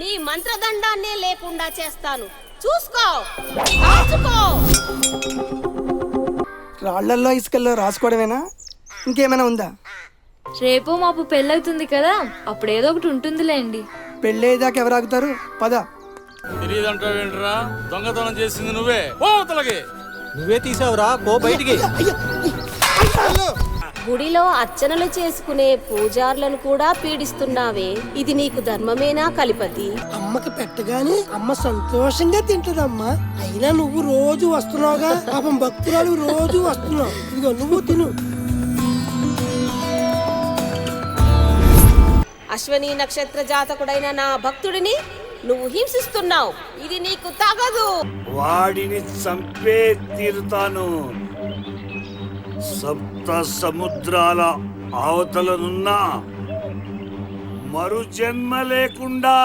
నీ మంత్రదండాన్నే లేకుండా చేస్తాను. చూసుకో, కాచుకో. రాళ్లల్లో ఇసుకల్లో రాసుకోవడమేనా, ఇంకేమైనా ఉందా? రేపు మాపు పెళ్ళవుతుంది కదా, అప్పుడేదో ఒకటి ఉంటుందిలేండి. పెళ్ళేదాకా ఎవరు ఆగుతారు? పద. తెలియదంటావేంట్రా? దొంగతనం చేసింది నువ్వే. ఓ తలకి నువ్వే తీసావురా, పో బయటికి. గుడిలో అర్చనలు చేసుకునే పూజారులను కూడా పీడిస్తున్నావే, ఇది నీకు ధర్మమేనా కలిపతి? అమ్మకి పెట్టగానే అమ్మ సంతోషంగా తింటదమ్మా. అయినా నువ్వు రోజు వస్తున్నావుగా, పాపం భక్తురాలు రోజు వస్తున్నావు. ఇదిగో నువ్వు తిను. అశ్వని నక్షత్ర జాతకుడైన నా భక్తుడిని నువ్వు హింసిస్తున్నావు. ఇది నీకు తగదు. వాడిని చంపే తీరుతాను. సప్త సముద్రాల అవతలనున్న మరు జన్మ లేకుండా